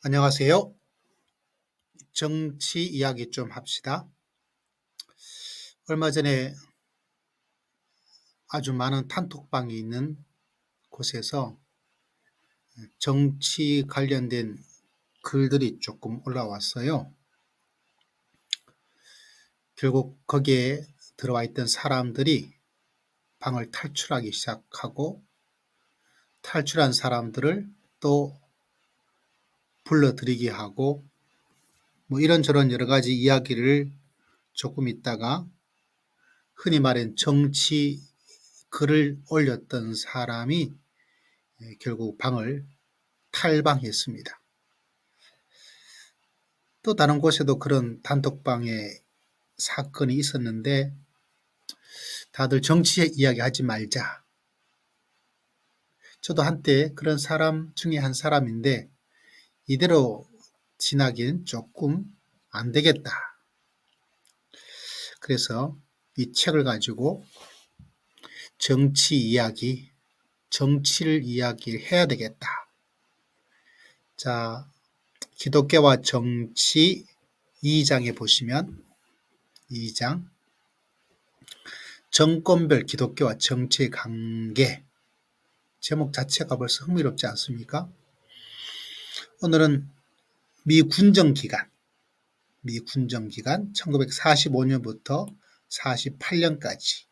안녕하세요. 정치 이야기 좀 합시다. 얼마 전에 아주 많은 단톡방이 있는 곳에서 정치 관련된 글들이 조금 올라왔어요. 결국 거기에 들어와 있던 사람들이 방을 탈출하기 시작하고 탈출한 사람들을 또 불러들이게 하고 뭐 이런저런 여러 가지 이야기를 조금 있다가 흔히 말하는 정치 글을 올렸던 사람이 결국 방을 탈방했습니다. 또 다른 곳에도 그런 단톡방에 사건이 있었는데 다들 정치 이야기 하지 말자. 저도 한때 그런 사람 중에 한 사람인데 이대로 지나긴 조금 안 되겠다. 그래서 이 책을 가지고 정치 이야기, 정치를 이야기해야 되겠다. 자, 기독교와 정치 2장에 보시면 2장 정권별 기독교와 정치의 관계 제목 자체가 벌써 흥미롭지 않습니까? 오늘은 미 군정기간 1945년부터 48년까지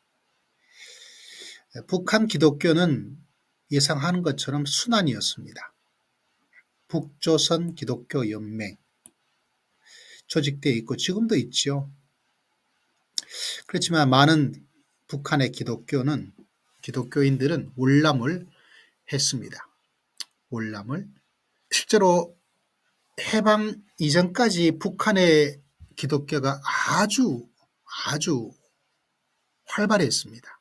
북한 기독교는 예상하는 것처럼 순환이었습니다. 북조선 기독교 연맹 조직되어 있고 지금도 있죠. 그렇지만 많은 북한의 기독교인들은 월남을 했습니다. 월남을 실제로 해방 이전까지 북한의 기독교가 아주 활발했습니다.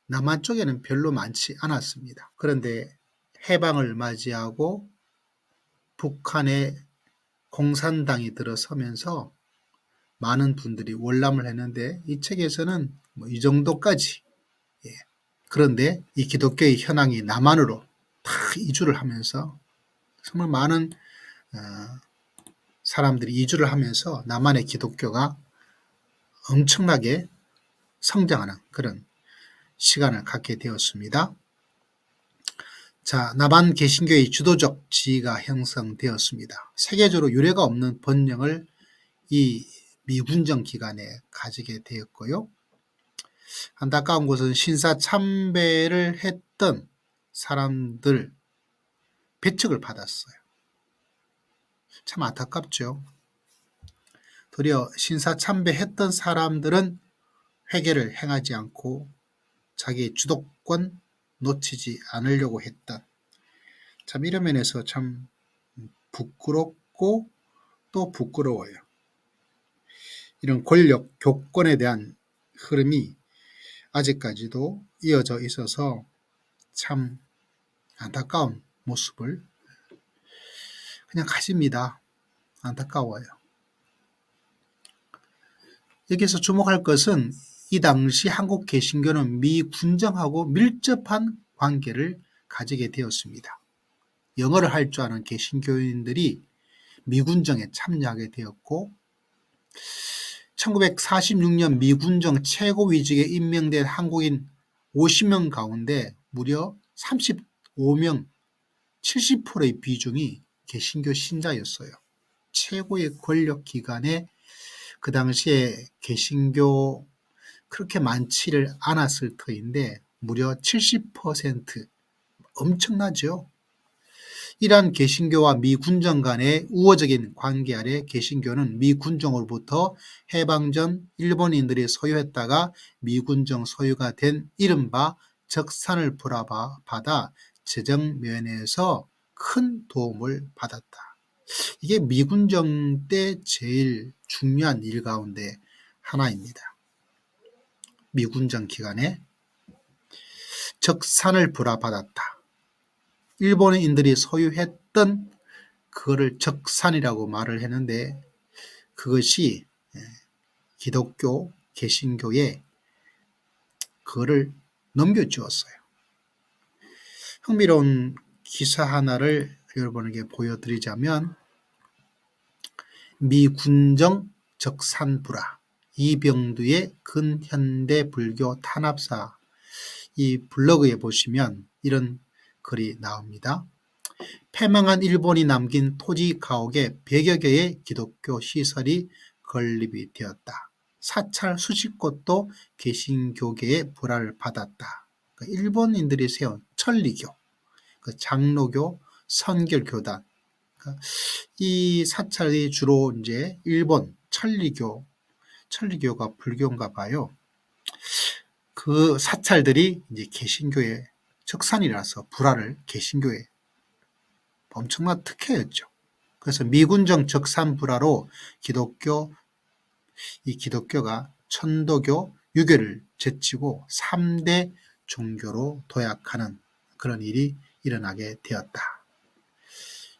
남한 쪽에는 별로 많지 않았습니다. 그런데 해방을 맞이하고 북한의 공산당이 들어서면서 많은 분들이 월남을 했는데 이 책에서는 이 정도까지. 그런데 이 기독교의 현황이 남한으로 다 이주를 하면서 정말 많은 사람들이 이주를 하면서 남한의 기독교가 엄청나게 성장하는 그런 시간을 갖게 되었습니다. 자, 남한 개신교의 주도적 지위가 형성되었습니다. 세계적으로 유례가 없는 번영을 이 미군정 기간에 가지게 되었고요. 안타까운 것은 신사 참배를 했던 사람들 배척을 받았어요. 참 안타깝죠. 도리어 신사 참배했던 사람들은 회개를 행하지 않고 자기의 주도권 놓치지 않으려고 했던 참 이런 면에서 참 부끄럽고 또 부끄러워요. 이런 권력, 교권에 대한 흐름이 아직까지도 이어져 있어서 참 안타까운 모습을 그냥 가집니다. 안타까워요. 여기서 주목할 것은 이 당시 한국 개신교는 미 군정하고 밀접한 관계를 가지게 되었습니다. 영어를 할 줄 아는 개신교인들이 미군정에 참여하게 되었고 1946년 미군정 최고위직에 임명된 한국인 50명 가운데 무려 35명, 70%의 비중이 개신교 신자였어요. 최고의 권력 기관에 그 당시에 개신교 그렇게 많지를 않았을 터인데 무려 70%, 엄청나죠. 이러한 개신교와 미군정 간의 우호적인 관계 아래 개신교는 미군정으로부터 해방 전 일본인들이 소유했다가 미군정 소유가 된 이른바 적산을 불화받아 재정 면에서 큰 도움을 받았다. 이게 미군정 때 제일 중요한 일 가운데 하나입니다. 미군정 기간에 적산을 불화받았다. 일본인들이 소유했던 그거를 적산이라고 말을 했는데 그것이 기독교, 개신교에 그거를 넘겨주었어요. 흥미로운 기사 하나를 여러분에게 보여드리자면 미군정 적산불화 이병두의 근현대 불교 탄압사 이 블로그에 보시면 이런 글이 나옵니다. 패망한 일본이 남긴 토지 가옥에 100여 개의 기독교 시설이 건립이 되었다. 사찰 수십 곳도 개신교계의 불화를 받았다. 그러니까 일본인들이 세운 천리교, 장로교, 선결교단, 그러니까 이 사찰이 주로 이제 일본 천리교가 불교인가 봐요. 그 사찰들이 이제 개신교의 적산이라서 불화를 개신교에 엄청난 특혜였죠. 그래서 미군정 적산 불화로 기독교가 천도교, 유교를 제치고 3대 종교로 도약하는 그런 일이 일어나게 되었다.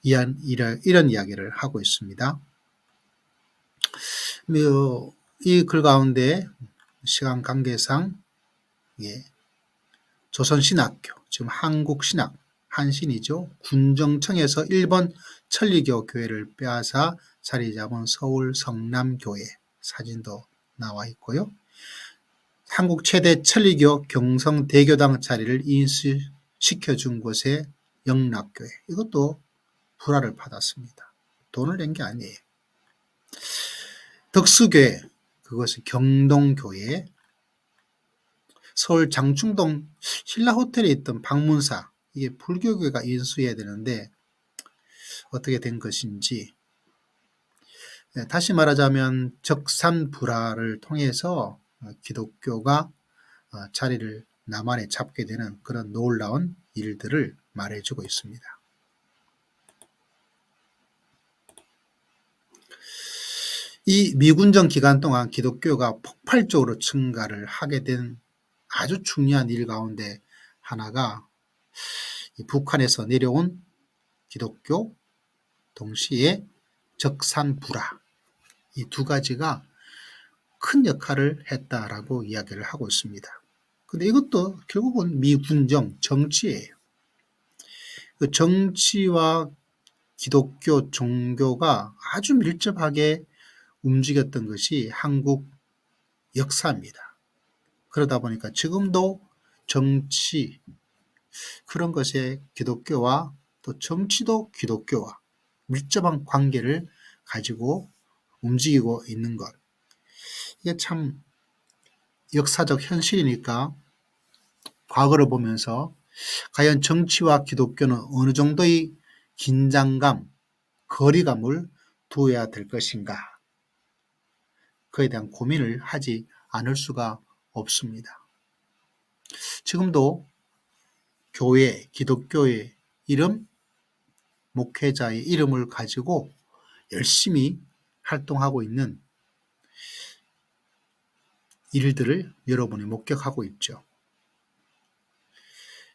이런 이야기를 하고 있습니다. 이 글 가운데 시간 관계상 조선신학교, 지금 한국신학, 한신이죠. 군정청에서 일본 천리교 교회를 빼앗아 자리 잡은 서울 성남교회 사진도 나와 있고요. 한국 최대 천리교 경성대교당 자리를 인수시켜준 곳의 영락교회, 이것도 불화를 받았습니다. 돈을 낸 게 아니에요. 덕수교회, 그것은 경동교회, 서울 장충동 신라호텔에 있던 방문사, 이게 불교교회가 인수해야 되는데 어떻게 된 것인지, 다시 말하자면 적산불화를 통해서 기독교가 자리를 남한에 잡게 되는 그런 놀라운 일들을 말해주고 있습니다. 이 미군정 기간 동안 기독교가 폭발적으로 증가를 하게 된 아주 중요한 일 가운데 하나가 북한에서 내려온 기독교, 동시에 적산불화, 이 두 가지가 큰 역할을 했다라고 이야기를 하고 있습니다. 근데 이것도 결국은 미군정 정치예요. 그 정치와 기독교 종교가 아주 밀접하게 움직였던 것이 한국 역사입니다. 그러다 보니까 지금도 정치, 그런 것에 기독교와 또 정치도 기독교와 밀접한 관계를 가지고 움직이고 있는 것. 이게 참 역사적 현실이니까 과거를 보면서 과연 정치와 기독교는 어느 정도의 긴장감, 거리감을 두어야 될 것인가. 그에 대한 고민을 하지 않을 수가 없습니다. 지금도 교회, 기독교의 이름, 목회자의 이름을 가지고 열심히 활동하고 있는 일들을 여러분이 목격하고 있죠.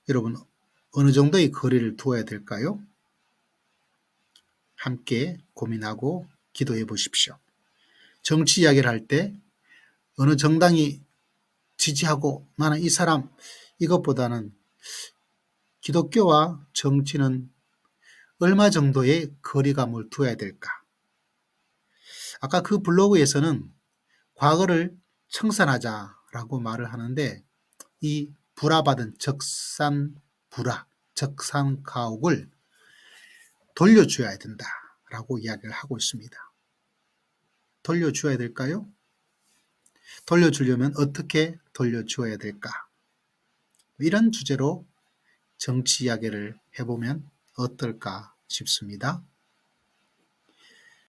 여러분, 어느 정도의 거리를 두어야 될까요? 함께 고민하고 기도해 보십시오. 정치 이야기를 할 때 어느 정당이 지지하고 나는 이 사람, 이것보다는 기독교와 정치는 얼마 정도의 거리감을 두어야 될까? 아까 그 블로그에서는 과거를 청산하자라고 말을 하는데, 이 불화받은 적산가옥을 돌려줘야 된다라고 이야기를 하고 있습니다. 돌려줘야 될까요? 돌려주려면 어떻게 돌려줘야 될까? 이런 주제로 정치 이야기를 해보면 어떨까 싶습니다.